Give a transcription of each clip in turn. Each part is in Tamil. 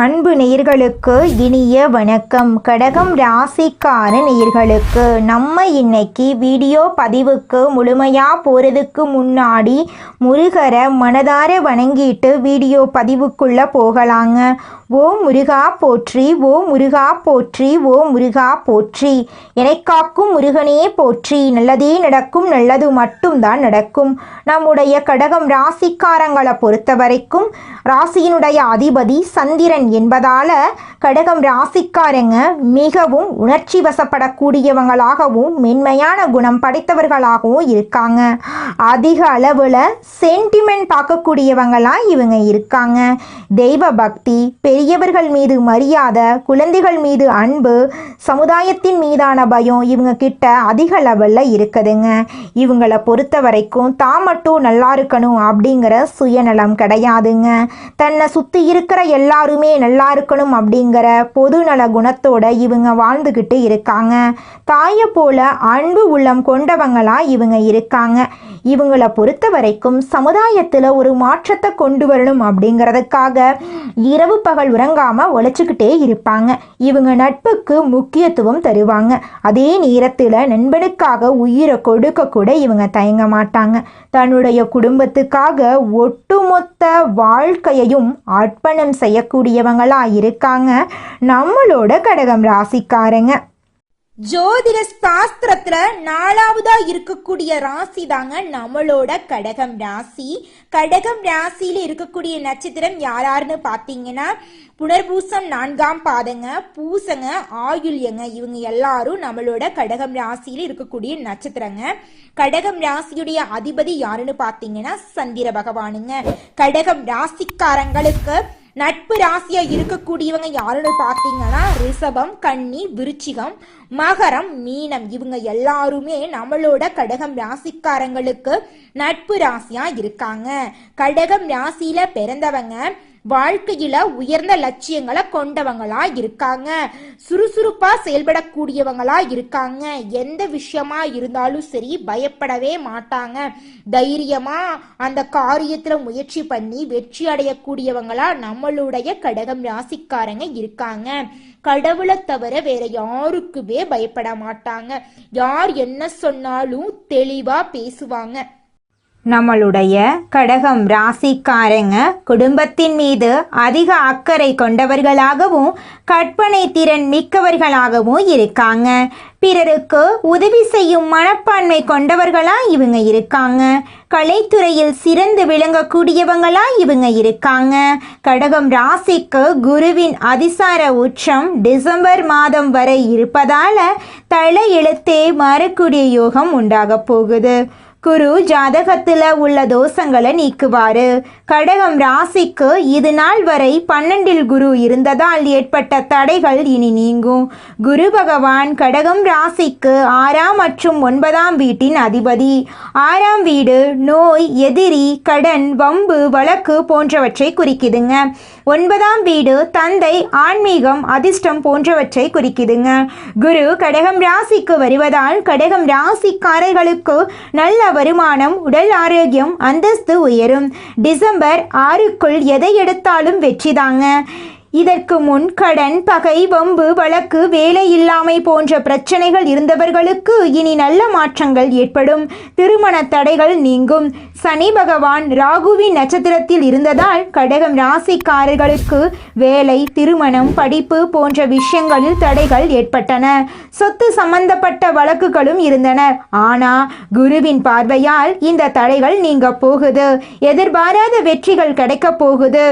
அன்பு நேயர்களுக்கு இனிய வணக்கம். கடகம் ராசிக்கார நேயர்களுக்கு நம்ம இன்னைக்கு வீடியோ பதிவுக்கு முழுமையாக போகிறதுக்கு முன்னாடி முருகரை மனதார வணங்கிட்டு வீடியோ பதிவுக்குள்ளே போகலாங்க. ஓ முருகா போற்றி, ஓ முருகா போற்றி, ஓ முருகா போற்றி. என்னை காக்கும் முருகனே போற்றி. நல்லதே நடக்கும், நல்லது மட்டும்தான் நடக்கும். நம்முடைய கடகம் ராசிக்காரங்களை பொறுத்த வரைக்கும் ராசியினுடைய அதிபதி சந்திரன் என்பதால் கடகம் ராசிக்காரங்க மிகவும் உணர்ச்சி வசப்படக்கூடியவங்களாகவும் மென்மையான குணம் படைத்தவர்களாகவும் இருக்காங்க. அதிக அளவில் சென்டிமெண்ட் பார்க்கக்கூடியவங்களாக இவங்க இருக்காங்க. தெய்வ பக்தி, பெரியவர்கள் மீது மரியாதை, குழந்தைகள் மீது அன்பு, சமுதாயத்தின் மீதான பயம் இவங்க கிட்ட அதிக லெவலில் இருக்குதுங்க. இவங்களை பொறுத்த வரைக்கும் தான் மட்டும் நல்லா இருக்கணும் அப்படிங்கிற சுயநலம் கிடையாதுங்க. தன்னை சுற்றி இருக்கிற எல்லாருமே நல்லா இருக்கணும் அப்படிங்கிற பொதுநல குணத்தோட இவங்க வாழ்ந்துக்கிட்டு இருக்காங்க. தாயை போல அன்பு உள்ளம் கொண்டவங்களா இவங்க இருக்காங்க. இவங்களை பொறுத்த வரைக்கும் சமுதாயத்தில் ஒரு மாற்றத்தை கொண்டு வரணும் அப்படிங்கிறதுக்காக இரவு பகல் உறங்காமல் உழைச்சிக்கிட்டே இருப்பாங்க. இவங்க நட்புக்கு முக்கியத்துவம் தருவாங்க. அதே நேரத்தில் நண்பனுக்காக உயிரை கொடுக்க கூட இவங்க தயங்க மாட்டாங்க. தன்னுடைய குடும்பத்துக்காக ஒட்டுமொத்த வாழ்க்கையையும் அர்ப்பணம் செய்யக்கூடியவங்களா இருக்காங்க நம்மளோட கடகம் ராசிக்காரங்க. ஜோதிட சாஸ்திரத்துல 4வதா இருக்கக்கூடிய ராசி தாங்க நம்மளோட கடகம் ராசி. கடகம் ராசியில இருக்கக்கூடிய நட்சத்திரம் யாராருன்னு பாத்தீங்கன்னா புனர்பூசம் 4ஆம் பாதங்க, பூசங்க, ஆயுள்யங்க. இவங்க எல்லாரும் நம்மளோட கடகம் ராசியில இருக்கக்கூடிய நட்சத்திரங்க. கடகம் ராசியுடைய அதிபதி யாருன்னு பாத்தீங்கன்னா சந்திர பகவானுங்க. கடகம் ராசிக்காரங்களுக்கு நட்பு ராசியா இருக்கக்கூடியவங்க யாருன்னு பாத்தீங்கன்னா ரிஷபம், கன்னி, விருச்சிகம், மகரம், மீனம். இவங்க எல்லாருமே நம்மளோட கடகம் ராசிக்காரங்களுக்கு நட்பு ராசியா இருக்காங்க. கடகம் ராசியில பிறந்தவங்க வாழ்க்கையில உயர்ந்த லட்சியங்களை கொண்டவங்களா இருக்காங்க. சுறுசுறுப்பா செயல்படக்கூடியவங்களா இருக்காங்க. எந்த விஷயமா இருந்தாலும் சரி பயப்படவே மாட்டாங்க. தைரியமா அந்த காரியத்துல முயற்சி பண்ணி வெற்றி அடையக்கூடியவங்களா நம்மளுடைய கடகம் ராசிக்காரங்க இருக்காங்க. கடவுளை தவிர வேற யாருக்குமே பயப்பட மாட்டாங்க. யார் என்ன சொன்னாலும் தெளிவா பேசுவாங்க. நம்மளுடைய கடகம் ராசிக்காரங்க குடும்பத்தின் மீது அதிக அக்கறை கொண்டவர்களாகவும் கற்பனை திறன் மிக்கவர்களாகவும் இருக்காங்க. பிறருக்கு உதவி செய்யும் மனப்பான்மை கொண்டவர்களா இவங்க இருக்காங்க. கலைத்துறையில் சிறந்து விளங்கக்கூடியவங்களா இவங்க இருக்காங்க. கடகம் ராசிக்கு குருவின் அதிசார உச்சம் டிசம்பர் மாதம் வரை இருப்பதால தலை எழுத்தே மாறக்கூடிய யோகம் உண்டாக போகுது. குரு ஜாதகத்தில் உள்ள தோஷங்களை நீக்குவாரு. கடகம் ராசிக்கு இது நாள் வரை 12இல் குரு இருந்ததால் ஏற்பட்ட தடைகள் இனி நீங்கும். குரு பகவான் கடகம் ராசிக்கு 6ஆம் மற்றும் 9ஆம் வீட்டின் அதிபதி. 6ஆம் வீடு நோய், எதிரி, கடன், வம்பு, வழக்கு போன்றவற்றை குறிக்குதுங்க. 9ஆம் வீடு தந்தை, ஆன்மீகம், அதிர்ஷ்டம் போன்றவற்றை குறிக்குதுங்க. குரு கடகம் ராசிக்கு வருவதால் கடகம் ராசிக்காரர்களுக்கு நல்ல வருமானம், உடல் ஆரோக்கியம், அந்தஸ்து உயரும். டிசம்பர் 6க்குள் எதை எடுத்தாலும் வெற்றிதாங்க. இதற்கு முன் கடன், பகை, வம்பு, வழக்கு, வேலை இல்லாமை போன்ற பிரச்சனைகள் இருந்தவர்களுக்கு இனி நல்ல மாற்றங்கள் ஏற்படும். திருமண தடைகள் நீங்கும். சனி பகவான் ராகுவின் நட்சத்திரத்தில் இருந்ததால் கடகம் ராசிக்காரர்களுக்கு வேலை, திருமணம், படிப்பு போன்ற விஷயங்களில் தடைகள் ஏற்பட்டன. சொத்து சம்பந்தப்பட்ட வழக்குகளும் இருந்தன. ஆனா குருவின் பார்வையால் இந்த தடைகள் நீங்க போகுது. எதிர்பாராத வெற்றிகள் கிடைக்க போகுது.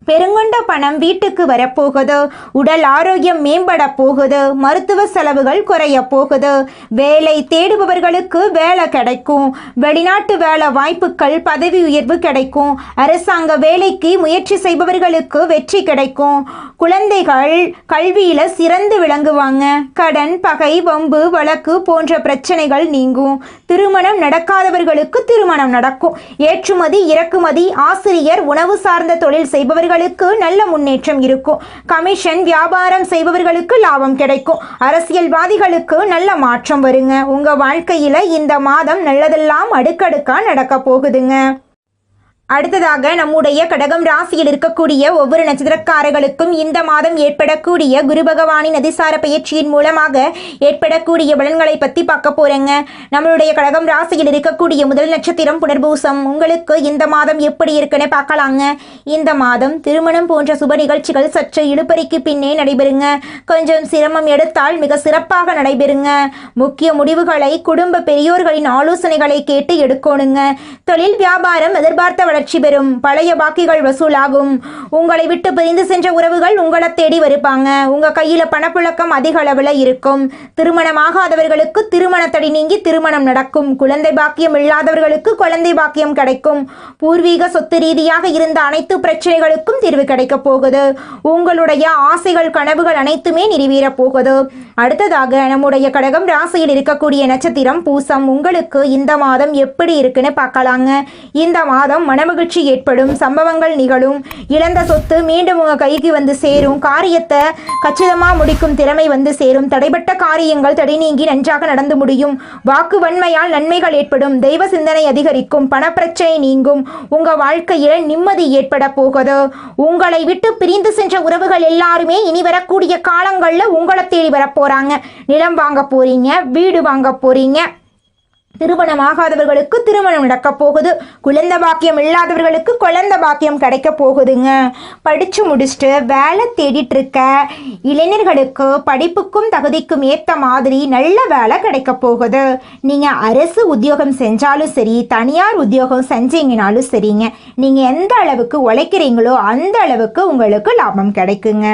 பெருங்கொண்ட பணம் வீட்டுக்கு வரப்போகுது. உடல் ஆரோக்கியம் மேம்பட போகுது. மருத்துவ செலவுகள் குறைய போகுது. வேலை தேடுபவர்களுக்கு வேலை கிடைக்கும். வெளிநாட்டு வேலை வாய்ப்புகள், பதவி உயர்வு கிடைக்கும். அரசாங்க வேலைக்கு முயற்சி செய்பவர்களுக்கு வெற்றி கிடைக்கும். குழந்தைகள் கல்வியில சிறந்து விளங்குவாங்க. கடன், பகை, வம்பு, வழக்கு போன்ற பிரச்சனைகள் நீங்கும். திருமணம் நடக்காதவர்களுக்கு திருமணம் நடக்கும். ஏற்றுமதி, இறக்குமதி, ஆசிரியர், உணவு சார்ந்த தொழில் செய்பவர்களுக்கு நல்ல முன்னேற்றம் இருக்கும். கமிஷன் வியாபாரம் செய்பவர்களுக்கு லாபம் கிடைக்கும். அரசியல்வாதிகளுக்கு நல்ல மாற்றம் வருங்க. உங்க வாழ்க்கையில இந்த மாதம் நல்லதெல்லாம் அடுக்கடுக்கா நடக்க போகுதுங்க. அடுத்ததாக நம்முடைய கடகம் ராசியில் இருக்கக்கூடிய ஒவ்வொரு நட்சத்திரக்காரர்களுக்கும் இந்த மாதம் ஏற்படக்கூடிய குரு பகவானின் அதிசார பயிற்சியின் மூலமாக ஏற்படக்கூடிய பலன்களை பற்றி பார்க்க போறேங்க. நம்மளுடைய கடகம் ராசியில் இருக்கக்கூடிய முதல் நட்சத்திரம் புனர்பூசம். உங்களுக்கு இந்த மாதம் எப்படி இருக்குன்னு பார்க்கலாங்க. இந்த மாதம் திருமணம் போன்ற சுப நிகழ்ச்சிகள் சற்று இழுபறிக்கு பின்னே நடைபெறுங்க. கொஞ்சம் சிரமம் எடுத்தால் மிக சிறப்பாக நடைபெறுங்க. முக்கிய முடிவுகளை குடும்ப பெரியோர்களின் ஆலோசனைகளை கேட்டு எடுக்கணுங்க. தொழில் வியாபாரம் எதிர்பார்த்த வளர்ச்சி பெறும். பழைய பாக்கிகள் வசூலாகும். உங்களை விட்டு பிரிந்து சென்ற உறவுகள் உங்களை தேடி வருப்பாங்க. உங்க கையில பணப்புழக்கம் அதிக அளவில் இருக்கும். திருமணமாகாதவர்களுக்கு திருமண தடை நீங்கி திருமணம் நடக்கும். குழந்தை பாக்கியம் இல்லாதவர்களுக்கு குழந்தை பாக்கியம் கிடைக்கும். பூர்வீக சொத்து ரீதியாக இருந்த அனைத்து பிரச்சனைகளுக்கும் தீர்வு கிடைக்க போகுது. உங்களுடைய ஆசைகள் கனவுகள் அனைத்துமே நிறைவேறப் போகுது. அடுத்ததாக நம்முடைய கடகம் ராசியில் இருக்கக்கூடிய நட்சத்திரம் பூசம். உங்களுக்கு இந்த மாதம் எப்படி இருக்குன்னு பார்க்கலாங்க. இந்த மாதம் மனமகிழ்ச்சி ஏற்படும். சம்பவங்கள் நிகழும். இழந்த சொத்து மீண்டும் உங்க கைக்கு வந்து சேரும். காரியத்தை கச்சிதமா முடிக்கும் திறமை வந்து சேரும். தடைபட்ட காரியங்கள் தடை நீங்கி நன்றாக நடந்து முடியும். வாக்கு வன்மையால் நன்மைகள் ஏற்படும். தெய்வ சிந்தனை அதிகரிக்கும். பணப்பிரச்சனை நீங்கும். உங்க வாழ்க்கையில் நிம்மதி ஏற்பட போகுது. உங்களை விட்டு பிரிந்து சென்ற உறவுகள் எல்லாருமே இனி வரக்கூடிய காலங்கள்ல உங்களை தேடி வரப்போறாங்க. நிலம் வாங்க போறீங்க, வீடு வாங்க போறீங்க. திருமணமாகாதவர்களுக்கு திருமணம் நடக்க போகுது. குழந்தை பாக்கியம் இல்லாதவர்களுக்கு குழந்தை பாக்கியம் கிடைக்க போகுதுங்க. படிச்சு முடிச்சுட்டு வேலை தேடிட்டு இருக்க இளைஞர்களுக்கு படிப்புக்கும் தகுதிக்கும் ஏற்ற மாதிரி நல்ல வேலை கிடைக்க போகுது. நீங்க அரசு உத்தியோகம் செஞ்சாலும் சரி, தனியார் உத்தியோகம் செஞ்சீங்கனாலும் சரிங்க, நீங்க எந்த அளவுக்கு உழைக்கிறீங்களோ அந்த அளவுக்கு உங்களுக்கு லாபம் கிடைக்குங்க.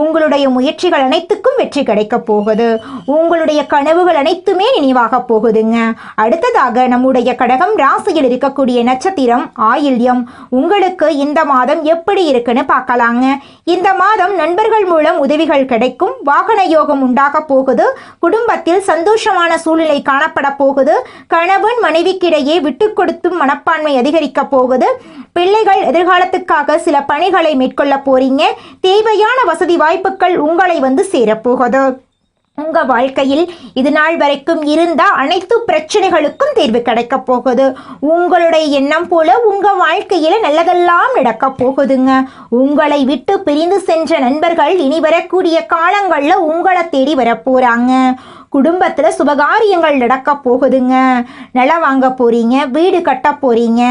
உங்களுடைய முயற்சிகள் அனைத்துக்கும் வெற்றி கிடைக்க போகுது. உங்களுடைய கனவுகள் அனைத்துமே நினைவாக போகுதுங்க. அடுத்ததாக நம்முடைய கடகம் ராசியில் இருக்கக்கூடிய நட்சத்திரம் ஆயில்யம். உங்களுக்கு இந்த மாதம் எப்படி இருக்குன்னு பார்க்கலாங்க. இந்த மாதம் நண்பர்கள் மூலம் உதவிகள் கிடைக்கும். வாகன யோகம் உண்டாக போகுது. குடும்பத்தில் சந்தோஷமான சூழ்நிலை காணப்பட போகுது. கணவன் மனைவிக்கிடையே விட்டு கொடுத்தும் மனப்பான்மை அதிகரிக்க போகுது. பிள்ளைகள் எதிர்காலத்துக்காக சில பணிகளை மேற்கொள்ள போறீங்க. தேவையான வசதி வாய்ப்புகள் உங்களை வந்து சேரப்போகுது. உங்க வாழ்க்கையில் இது நாள் வரைக்கும் இருந்த அனைத்து பிரச்சனைகளுக்கும் தீர்வு கிடைக்க போகுது. உங்களுடைய எண்ணம் போல உங்க வாழ்க்கையில நல்லதெல்லாம் நடக்க போகுதுங்க. உங்களை விட்டு பிரிந்து சென்ற நண்பர்கள் இனி வரக்கூடிய காலங்கள்ல உங்களை தேடி வரப்போறாங்க. குடும்பத்துல சுபகாரியங்கள் நடக்க போகுதுங்க. நிலம் வாங்க போறீங்க, வீடு கட்ட போறீங்க.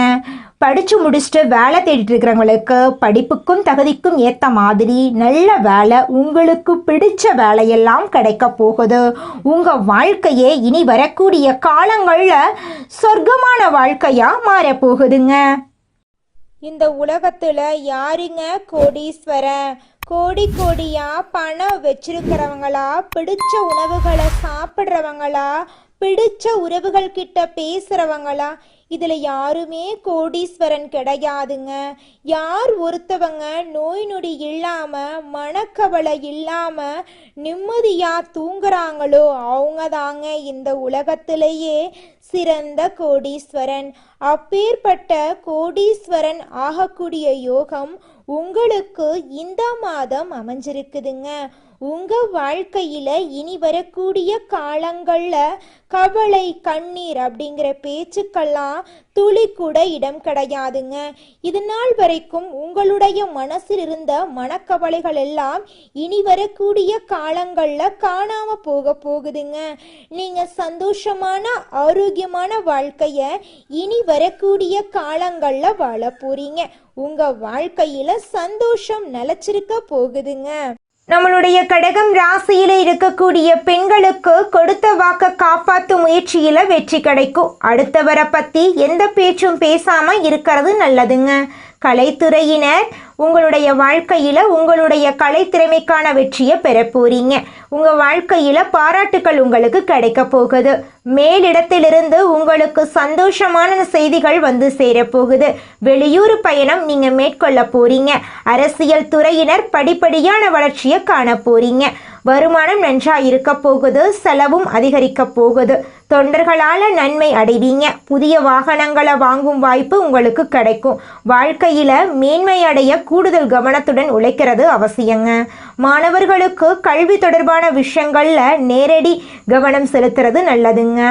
படித்து முடிச்சுட்டு வேலை தேடிட்டு இருக்கிறவங்களுக்கு படிப்புக்கும் தகுதிக்கும் ஏற்ற மாதிரி நல்ல வேலை, உங்களுக்கு பிடிச்ச வேலையெல்லாம் கிடைக்க போகுது. உங்கள் வாழ்க்கையே இனி வரக்கூடிய காலங்களில் சொர்க்கமான வாழ்க்கையாக மாறப்போகுதுங்க. இந்த உலகத்துல யாருங்க கோடீஸ்வரன்? கோடி கோடியா பணம் வச்சிருக்கிறவங்களா, பிடிச்ச உணவுகளை சாப்பிட்றவங்களா, பிடிச்ச உறவுகள் கிட்ட பேசுறவங்களா? இதுல யாருமே கோடீஸ்வரன் கிடையாதுங்க. யார் ஒருத்தவங்க நோய் நொடி இல்லாம மனக்கவலை இல்லாம நிம்மதியா தூங்குறாங்களோ அவங்க தாங்க இந்த உலகத்திலேயே சிறந்த கோடீஸ்வரன். அப்பேற்பட்ட கோடீஸ்வரன் ஆகக்கூடிய யோகம் உங்களுக்கு இந்த மாதம் அமைஞ்சிருக்குதுங்க. உங்க வாழ்க்கையில இனி வரக்கூடிய காலங்கள்ல கவலை கண்ணீர் அப்படிங்கிற பேச்சுக்கெல்லாம் துளி கூட இடம் கிடையாதுங்க. இது நாள் வரைக்கும் உங்களுடைய மனசில் இருந்த மனக்கவலைகள் எல்லாம் இனி வரக்கூடிய காலங்கள்ல காணாம போக போகுதுங்க. நீங்க சந்தோஷமான ஆரோக்கியமான வாழ்க்கைய இனி வரக்கூடிய காலங்கள்ல வாழ போறீங்க. உங்க வாழ்க்கையில சந்தோஷம் நிலைச்சிருக்க போகுதுங்க. நம்மளுடைய கடகம் ராசியில இருக்கக்கூடிய பெண்களுக்கு கொடுத்த வாக்க காப்பாற்றும் முயற்சியில வெற்றி கிடைக்கும். அடுத்தவரை பத்தி எந்த பேச்சும் பேசாம இருக்கிறது நல்லதுங்க. கலைத்துறையினர் உங்களுடைய வாழ்க்கையில உங்களுடைய கலைத்திறமைக்கான வெற்றியை பெற போறீங்க. உங்க வாழ்க்கையில பாராட்டுக்கள் உங்களுக்கு கிடைக்க போகுது. மேலிடத்திலிருந்து உங்களுக்கு சந்தோஷமான செய்திகள் வந்து சேரப்போகுது. வெளியூர் பயணம் நீங்க மேற்கொள்ள போறீங்க. அரசியல் துறையினர் படிப்படியான வளர்ச்சியை காண போறீங்க. வருமானம் நன்றா இருக்க போகுது. செலவும் அதிகரிக்க போகுது. தொண்டர்களால நன்மை அடைவீங்க. புதிய வாகனங்களை வாங்கும் வாய்ப்பு உங்களுக்கு கிடைக்கும். வாழ்க்கையில மேன்மை அடைய கூடுதல் கவனத்துடன் உழைக்கிறது அவசியங்க. மாணவர்களுக்கு கல்வி தொடர்பான விஷயங்கள்ல நேரடி கவனம் செலுத்துறது நல்லதுங்க.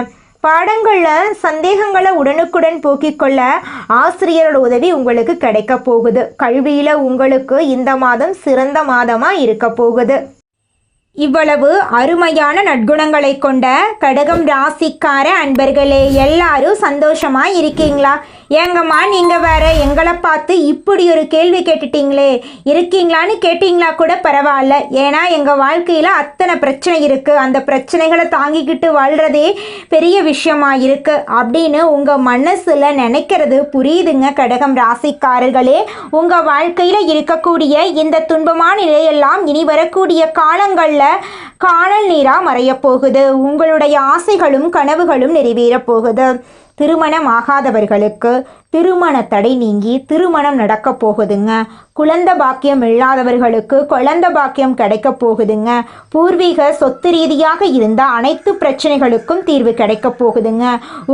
பாடங்களில் சந்தேகங்களை உடனுக்குடன் போக்கிக் கொள்ள ஆசிரியரோட உதவி உங்களுக்கு கிடைக்க போகுது. கல்வியில் உங்களுக்கு இந்த மாதம் சிறந்த மாதமாக இருக்க போகுது. இவ்வளவு அருமையான நற்குணங்களை கொண்ட கடகம் ராசிக்கார அன்பர்களே, எல்லாரும் சந்தோஷமா இருக்கீங்களா? ஏங்கம்மா நீங்கள் வேற எங்களை பார்த்து இப்படி ஒரு கேள்வி கேட்டுட்டீங்களே, இருக்கீங்களான்னு கேட்டிங்களா கூட பரவாயில்ல. ஏன்னா எங்கள் வாழ்க்கையில் அத்தனை பிரச்சனை இருக்குது, அந்த பிரச்சனைகளை தாங்கிக்கிட்டு வாழ்கிறதே பெரிய விஷயமா இருக்குது அப்படின்னு உங்கள் மனசில் நினைக்கிறது புரியுதுங்க. கடகம் ராசிக்காரர்களே, உங்கள் வாழ்க்கையில் இருக்கக்கூடிய இந்த துன்பமான நிலையெல்லாம் இனி வரக்கூடிய காலங்களில் காணல் நீராக மறையப் போகுது. உங்களுடைய ஆசைகளும் கனவுகளும் நிறைவேறப் போகுது. திருமணமாகாதவர்களுக்கு திருமண தடை நீங்கி திருமணம் நடக்க போகுதுங்க. குழந்தை பாக்கியம் இல்லாதவர்களுக்கு குழந்தை பாக்கியம் கிடைக்க போகுதுங்க. பூர்வீக சொத்து ரீதியாக இருந்த அனைத்து பிரச்சனைகளுக்கும் தீர்வு கிடைக்க போகுதுங்க.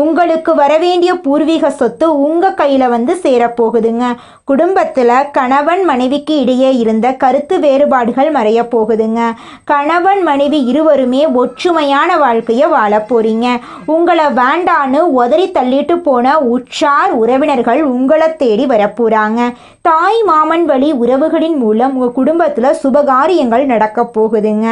உங்களுக்கு வரவேண்டிய பூர்வீக சொத்து உங்கள் கையில் வந்து சேரப்போகுதுங்க. குடும்பத்தில் கணவன் மனைவிக்கு இடையே இருந்த கருத்து வேறுபாடுகள் மறைய போகுதுங்க. கணவன் மனைவி இருவருமே ஒற்றுமையான வாழ்க்கையை வாழ போறீங்க. உங்களை வேண்டான்னு உதறி தள்ளிட்டு போன உற்றார் உறவினர்கள் உங்களை தேடி வரப்போறாங்க. தாய் மாமன் வழி உறவுகளின் மூலம் உங்கள் குடும்பத்தில் சுபகாரியங்கள் நடக்க போகுதுங்க.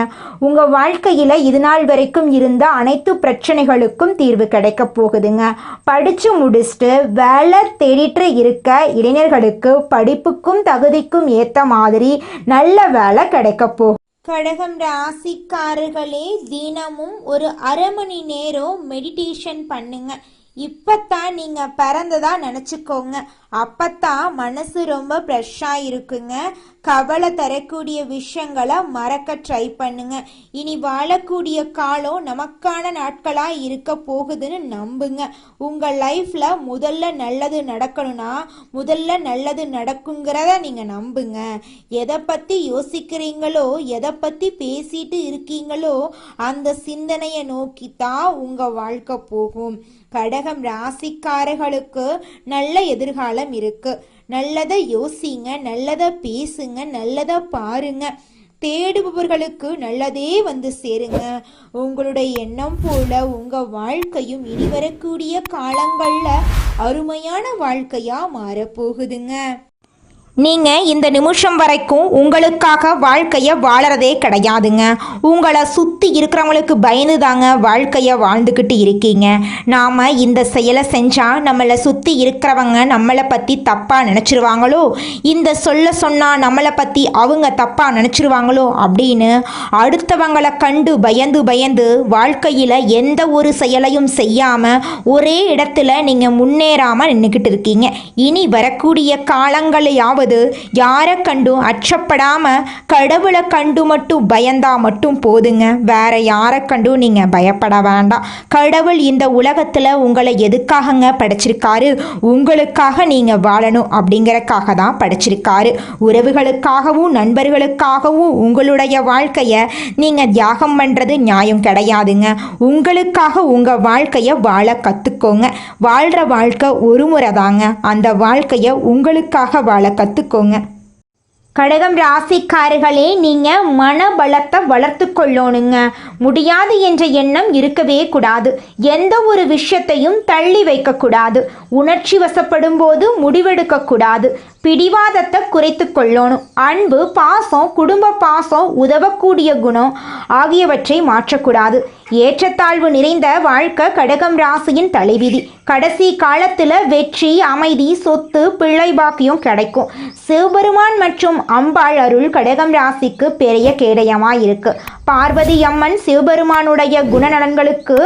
உங்கள் வாழ்க்கையில் இது நாள் வரைக்கும் இருந்த அனைத்து பிரச்சனைகளுக்கும் தீர்வு கிடைக்க போகுதுங்க. படித்து முடிச்சுட்டு வேலை தேடிட்டு இருக்க இளைஞர்களுக்கு படிப்புக்கும் தகுதிக்கும் ஏற்ற மாதிரி நல்ல வேலை கிடைக்க போகும். கடகம் ராசிக்காரர்களே, தினமும் ஒரு அரை மணி நேரம் மெடிடேஷன் பண்ணுங்க. இப்பத்தான் நீங்க பிறந்ததா நினச்சிக்கோங்க. அப்பத்தான் மனசு ரொம்ப ஃப்ரெஷ்ஷாக இருக்குங்க. கவலை தரக்கூடிய விஷயங்களை மறக்க ட்ரை பண்ணுங்க. இனி வாழக்கூடிய காலம் நமக்கான நாட்களாக இருக்க போகுதுன்னு நம்புங்க. உங்கள் லைஃப்பில் முதல்ல நல்லது நடக்கணும்னா முதல்ல நல்லது நடக்குங்கிறத நீங்கள் நம்புங்க. எதை பற்றி யோசிக்கிறீங்களோ, எதை பற்றி பேசிட்டு இருக்கீங்களோ அந்த சிந்தனையை நோக்கி தான் உங்கள் வாழ்க்கை போகும். கடகம் ராசிக்காரர்களுக்கு நல்ல எதிர்காலம் இருக்கு. நல்லதை யோசிங்க, நல்லதை பேசுங்க, நல்லதை பாருங்க. தேடுபவர்களுக்கு நல்லதே வந்து சேருங்க. உங்களுடைய எண்ணம் போல உங்க வாழ்க்கையும் இனி வரக்கூடிய காலங்கள்ல அருமையான வாழ்க்கையா மாறப்போகுதுங்க. நீங்கள் இந்த நிமிஷம் வரைக்கும் உங்களுக்காக வாழ்க்கையை வாழறதே கிடையாதுங்க. உங்களை சுற்றி இருக்கிறவங்களுக்கு பயந்து தாங்க வாழ்க்கையை வாழ்ந்துக்கிட்டு இருக்கீங்க. நாம் இந்த செயலை செஞ்சால் நம்மளை சுற்றி இருக்கிறவங்க நம்மளை பற்றி தப்பாக நினச்சிருவாங்களோ, இந்த சொல்ல சொன்னால் நம்மளை பற்றி அவங்க தப்பாக நினச்சிருவாங்களோ அப்படின்னு அடுத்தவங்களை கண்டு பயந்து பயந்து வாழ்க்கையில் எந்த ஒரு செயலையும் செய்யாமல் ஒரே இடத்துல நீங்கள் முன்னேறாமல் நின்றுக்கிட்டு இருக்கீங்க. இனி வரக்கூடிய காலங்களையாவது யாரை கண்டும் அச்சப்படாம கடவுளை கண்டு மட்டும் பயந்தா மட்டும் போதுங்க. வேற யாரை கண்டும் நீங்க பயப்பட வேண்டாம். கடவுள் இந்த உலகத்துல உங்களை எதுக்காகங்க படைச்சிருக்காரு? உங்களுக்காக நீங்க வாழணும் அப்படிங்கறக்காக தான் படைச்சிருக்காரு. உறவுகளுக்காகவும் நண்பர்களுக்காகவும் உங்களுடைய வாழ்க்கைய நீங்க தியாகம் பண்றது நியாயம் கிடையாதுங்க. உங்களுக்காக உங்க வாழ்க்கைய வாழ கத்துக்கோங்க. வாழ்ற வாழ்க்கை ஒரு முறை தாங்க. அந்த வாழ்க்கைய உங்களுக்காக வாழ கத்துக்கோங்க. கடகம் ராசிக்காரர்களே, நீங்கள் மனபலத்தை வளர்த்து கொள்ளணுங்க. முடியாது என்ற எண்ணம் இருக்கவே கூடாது. எந்த ஒரு விஷயத்தையும் தள்ளி வைக்கக்கூடாது. உணர்ச்சி வசப்படும் போது முடிவெடுக்கக்கூடாது. பிடிவாதத்தை குறைத்து கொள்ளணும். அன்பு, பாசம், குடும்ப பாசம், உதவக்கூடிய குணம் ஆகியவற்றை மாற்றக்கூடாது. ஏற்றத்தாழ்வு நிறைந்த வாழ்க்கை கடகம் ராசியின் தலைவிதி. கடைசி காலத்தில் வெற்றி, அமைதி, சொத்து, பிள்ளை பாக்கியம் கிடைக்கும். சிவபெருமான் மற்றும் அம்பாள் அருள் கடகம் ராசிக்கு பெரிய கேடயமாக இருக்கு. பார்வதி அம்மன் சிவபெருமானுடைய குணநலன்களுக்கு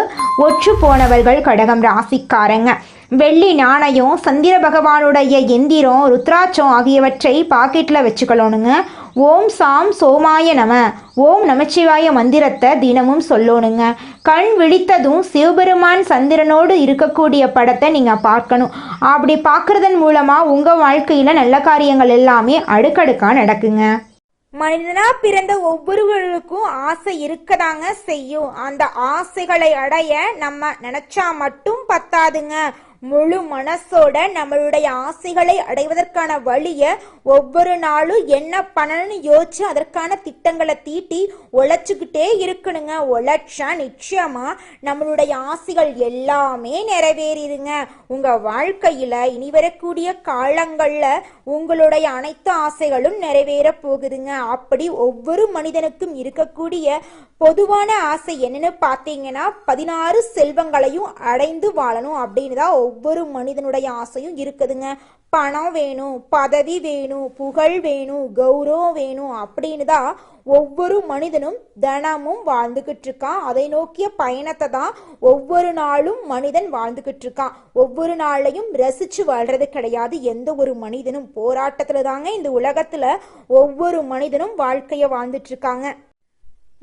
ஒற்று போனவர்கள் கடகம் ராசிக்காரங்க. வெள்ளி நாணயம், சந்திர பகவானுடைய எந்திரம், ருத்ராட்சம் ஆகியவற்றை பாக்கெட்டில் வச்சுக்கணுங்க. ஓம் சாம் சோமாய நம, ஓம் நமச்சிவாய மந்திரத்தை தினமும் சொல்லணுங்க. கண் விழித்ததும் சிவபெருமான் சந்திரனோடு இருக்கக்கூடிய படத்தை நீங்கள் பார்க்கணும். அப்படி பார்க்குறதன் மூலமாக உங்கள் வாழ்க்கையில் நல்ல காரியங்கள் எல்லாமே அடுக்கடுக்காக நடக்குங்க. மனிதனா பிறந்த ஒவ்வொருவருக்கும் ஆசை இருக்கதாங்க செய்யும். அந்த ஆசைகளை அடைய நம்ம நினைச்சா மட்டும் பத்தாதுங்க. முழு மனசோட நம்மளுடைய ஆசைகளை அடைவதற்கான வழியை ஒவ்வொரு நாளும் என்ன பண்ணணும்னு யோசிச்சு அதற்கான திட்டங்களை தீட்டி உழைச்சுக்கிட்டே இருக்கணுங்க. உழைச்சா நிச்சயமா நம்மளுடைய ஆசைகள் எல்லாமே நிறைவேறிடுங்க. உங்க வாழ்க்கையில இனி வரக்கூடிய காலங்கள்ல உங்களுடைய அனைத்து ஆசைகளும் நிறைவேற போகுதுங்க. அப்படி ஒவ்வொரு மனிதனுக்கும் இருக்கக்கூடிய பொதுவான ஆசை என்னன்னு பார்த்தீங்கன்னா 16 செல்வங்களையும் அடைந்து வாழணும் அப்படின்னு தான் ஒவ்வொரு மனிதனுடைய ஆசையும் இருக்குதுங்க. பணம் வேணும், பதவி வேணும், புகழ் வேணும், கௌரவம் வேணும் அப்படின்னு தான் ஒவ்வொரு மனிதனும் தினமும் வாழ்ந்துகிட்டு இருக்கான். அதை நோக்கிய பயணத்தை தான் ஒவ்வொரு நாளும் மனிதன் வாழ்ந்துகிட்டு இருக்கான். ஒவ்வொரு நாளையும் ரசிச்சு வாழ்றது கிடையாது. எந்த ஒரு மனிதனும் போராட்டத்துல தாங்க இந்த உலகத்துல ஒவ்வொரு மனிதனும் வாழ்க்கைய வாழ்ந்துட்டு இருக்காங்க.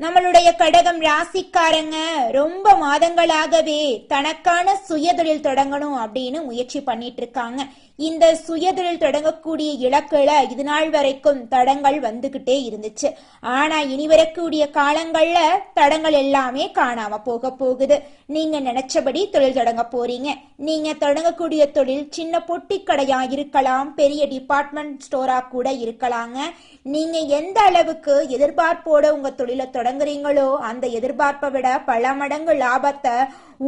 நம்மளுடைய கடகம் ராசிக்காரங்க ரொம்ப மாதங்களாகவே தனக்கான சுயதொழில் தொடங்கணும் அப்படின்னு முயற்சி பண்ணிட்டு இருக்காங்க. இந்த சுயதொழில் தொடங்கக்கூடிய இலக்குல இது நாள் வரைக்கும் தடங்கள் வந்துகிட்டே இருந்துச்சு. ஆனா இனி வரக்கூடிய காலங்கள்ல தடங்கள் எல்லாமே காணாம போகுது. நீங்க நினைச்சபடி தொழில் தொடங்க போறீங்க. நீங்க தொடங்கக்கூடிய தொழில் சின்ன பொட்டி கடையா இருக்கலாம், பெரிய டிபார்ட்மெண்ட் ஸ்டோரா கூட இருக்கலாங்க. நீங்க எந்த அளவுக்கு எதிர்பார்ப்போட உங்க தொழிலை தொடங்குறீங்களோ அந்த எதிர்பார்ப்பை விட பல மடங்கு லாபத்தை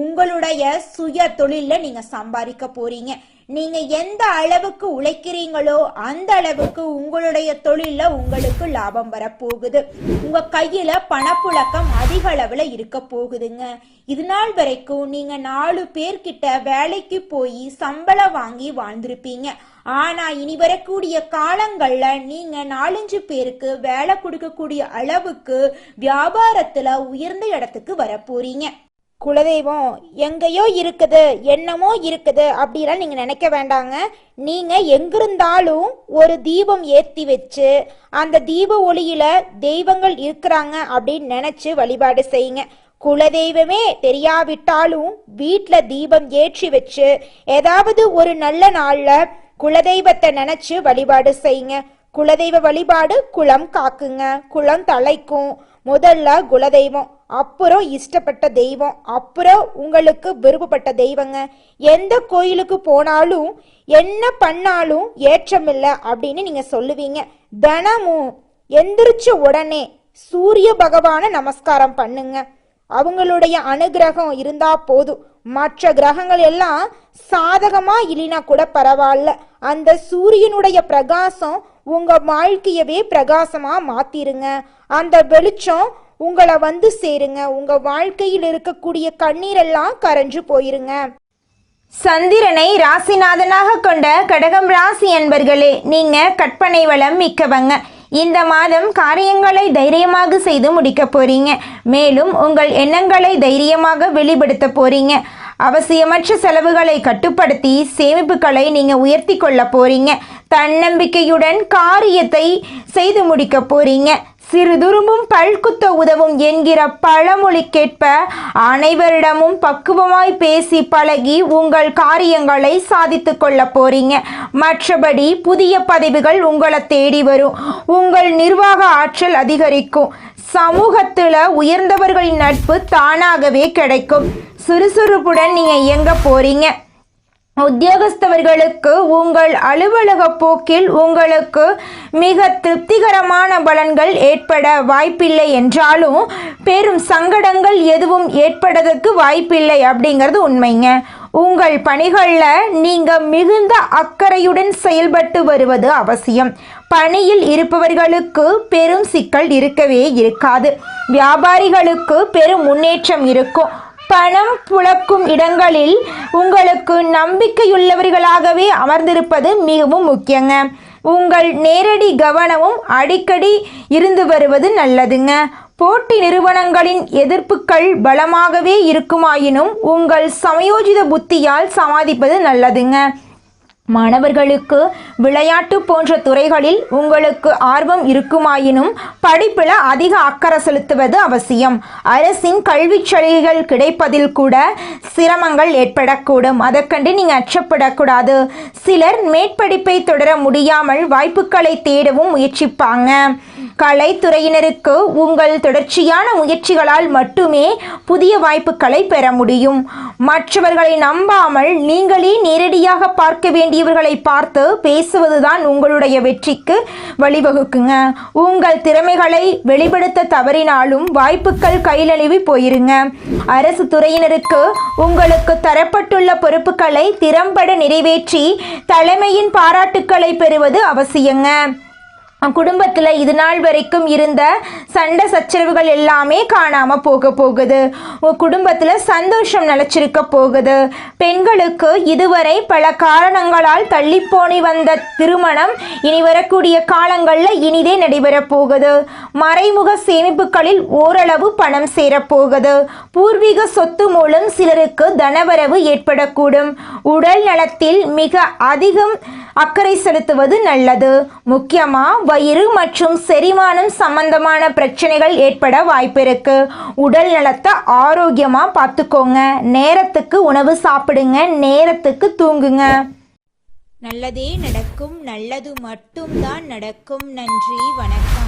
உங்களுடைய சுய தொழில நீங்க சம்பாதிக்க போறீங்க. நீங்க எந்த அளவுக்கு உழைக்கிறீங்களோ அந்த அளவுக்கு உங்களுடைய தொழில உங்களுக்கு லாபம் வரப்போகுது. உங்க கையில பணப்புழக்கம் அதிக அளவுல இருக்க போகுதுங்க. இது நாள் வரைக்கும் நீங்க 4 பேர்கிட்ட வேலைக்கு போய் சம்பளம் வாங்கி வாழ்ந்திருப்பீங்க. ஆனா இனி வரக்கூடிய காலங்கள்ல நீங்க 4-5 பேருக்கு வேலை கொடுக்கக்கூடிய அளவுக்கு வியாபாரத்துல உயர்ந்த இடத்துக்கு வரப்போறீங்க. குலதெய்வம் எங்கேயோ இருக்குது, என்னமோ இருக்குது அப்படிலாம் நீங்க நினைக்க வேண்டாங்க. நீங்க எங்கிருந்தாலும் ஒரு தீபம் ஏத்தி வச்சு அந்த தீப ஒளியில தெய்வங்கள் இருக்கிறாங்க அப்படின்னு நினைச்சு வழிபாடு செய்யுங்க. குலதெய்வமே தெரியாவிட்டாலும் வீட்டுல தீபம் ஏற்றி வச்சு ஏதாவது ஒரு நல்ல நாள்ல குலதெய்வத்தை நினைச்சு வழிபாடு செய்யுங்க. குலதெய்வ வழிபாடு குலம் காக்குங்க, குலம் தலைக்கும். முதல்ல குலதெய்வம், அப்புறம் இஷ்டப்பட்ட தெய்வம், அப்புறம் உங்களுக்கு விருப்பப்பட்ட தெய்வங்க. எந்த கோயிலுக்கு போனாலும் என்ன பண்ணாலும் ஏற்றமில்லை அப்படின்னு நீங்க சொல்லுவீங்க. தினமும் எந்திரிச்ச உடனே சூரிய பகவான நமஸ்காரம் பண்ணுங்க. அவங்களுடைய அனுகிரகம் இருந்தா போதும். மற்ற கிரகங்கள் எல்லாம் சாதகமா இல்லைனா கூட பரவாயில்ல, அந்த சூரியனுடைய பிரகாசம் உங்க வாழ்க்கையவே பிரகாசமா மாத்திருங்க. அந்த வெளிச்சம் உங்களை வந்து சேருங்க. உங்க வாழ்க்கையில் இருக்கக்கூடிய கண்ணீரெல்லாம் கரைஞ்சு போயிருங்க. சந்திரனை ராசிநாதனாக கொண்ட கடகம் ராசி என்பர்களே, நீங்க கற்பனை வளம் மிக்கவங்க. இந்த மாதம் காரியங்களை தைரியமாக செய்து முடிக்க போறீங்க. மேலும் உங்கள் எண்ணங்களை தைரியமாக வெளிப்படுத்த போறீங்க. அவசியமற்ற செலவுகளை கட்டுப்படுத்தி சேமிப்புகளை நீங்க உயர்த்தி கொள்ள போறீங்க. தன்னம்பிக்கையுடன் காரியத்தை செய்து முடிக்க போறீங்க. சிறுதுரும்பும் பல்குத்த உதவும் என்கிற பழமொழிக்கேற்ப அனைவரிடமும் பக்குவமாய் பேசி பழகி உங்கள் காரியங்களை சாதித்து கொள்ள போறீங்க. மற்றபடி புதிய பதவிகள் உங்களை தேடி வரும். உங்கள் நிர்வாக ஆற்றல் அதிகரிக்கும். சமூகத்துல உயர்ந்தவர்களின் நட்பு தானாகவே கிடைக்கும். சுறுசுறுப்புடன் நீங்க இயங்க போறீங்க. உத்தியோகஸ்தவர்களுக்கு உங்கள் அலுவலக போக்கில் உங்களுக்கு மிக திருப்திகரமான பலன்கள் ஏற்பட வாய்ப்பில்லை என்றாலும் பெரும் சங்கடங்கள் எதுவும் ஏற்படுவதற்கு வாய்ப்பில்லை அப்படிங்கிறது உண்மைங்க. உங்கள் பணிகளில் நீங்கள் மிகுந்த அக்கறையுடன் செயல்பட்டு வருவது அவசியம். பணியில் இருப்பவர்களுக்கு பெரும் சிக்கல் இருக்கவே இருக்காது. வியாபாரிகளுக்கு பெரும் முன்னேற்றம் இருக்கும். பணம் புழக்கும் இடங்களில் உங்களுக்கு நம்பிக்கையுள்ளவர்களாகவே அமர்ந்திருப்பது மிகவும் முக்கியங்க. உங்கள் நேரடி கவனமும் அடிக்கடி இருந்து வருவது நல்லதுங்க. போட்டி நிறுவனங்களின் எதிர்ப்புகள் பலமாகவே இருக்குமாயினும் உங்கள் சமயோஜித புத்தியால் சமாளிப்பது நல்லதுங்க. மாணவர்களுக்கு விளையாட்டு போன்ற துறைகளில் உங்களுக்கு ஆர்வம் இருக்குமாயினும் படிப்பில் அதிக அக்கறை செலுத்துவது அவசியம். அரசின் கல்வி சலுகைகள் கிடைப்பதில் கூட சிரமங்கள் ஏற்படக்கூடும். அதற்கண்டு நீங்கள் அச்சப்படக்கூடாது. சிலர் மேற்படிப்பை தொடர முடியாமல் வாய்ப்புகளை தேடவும் முயற்சிப்பாங்க. கலைத்துறையினருக்கு உங்கள் தொடர்ச்சியான முயற்சிகளால் மட்டுமே புதிய வாய்ப்புகளை பெற முடியும். மற்றவர்களை நம்பாமல் நீங்களே நேரடியாக பார்க்க வேண்டியவர்களை பார்த்து பேசுவதுதான் உங்களுடைய வெற்றிக்கு வழிவகுக்குங்க. உங்கள் திறமைகளை வெளிப்படுத்த தவறினாலும் வாய்ப்புகள் கைநழுவி போயிருங்க. அரசு துறையினருக்கு உங்களுக்கு தரப்பட்டுள்ள பொறுப்புகளை திறம்பட நிறைவேற்றி தலைமையின் பாராட்டுக்களை பெறுவது அவசியங்க. குடும்பத்தில் இது நாள் வரைக்கும் இருந்த சண்டை சச்சரவுகள் எல்லாமே காணாமல் போகுது. குடும்பத்தில் சந்தோஷம் நிலச்சிருக்க போகுது. பெண்களுக்கு இதுவரை பல காரணங்களால் தள்ளிப்போனி வந்த திருமணம் இனி வரக்கூடிய காலங்களில் இனிதே நடைபெறப் போகுது. மறைமுக சேமிப்புகளில் ஓரளவு பணம் சேரப்போகுது. பூர்வீக சொத்து மூலம் சிலருக்கு தனவரவு ஏற்படக்கூடும். உடல் நலத்தில் மிக அதிகம் அக்கறை செலுத்துவது நல்லது. முக்கியமாக வயிறு மற்றும் செரிமானம் சம்பந்தமான பிரச்சனைகள் ஏற்பட வாய்ப்பிருக்கு. உடல் நலத்தை ஆரோக்கியமாக பார்த்துக்கோங்க. நேரத்துக்கு உணவு சாப்பிடுங்க, நேரத்துக்கு தூங்குங்க. நல்லதே நடக்கும், நல்லது மட்டும்தான் நடக்கும். நன்றி, வணக்கம்.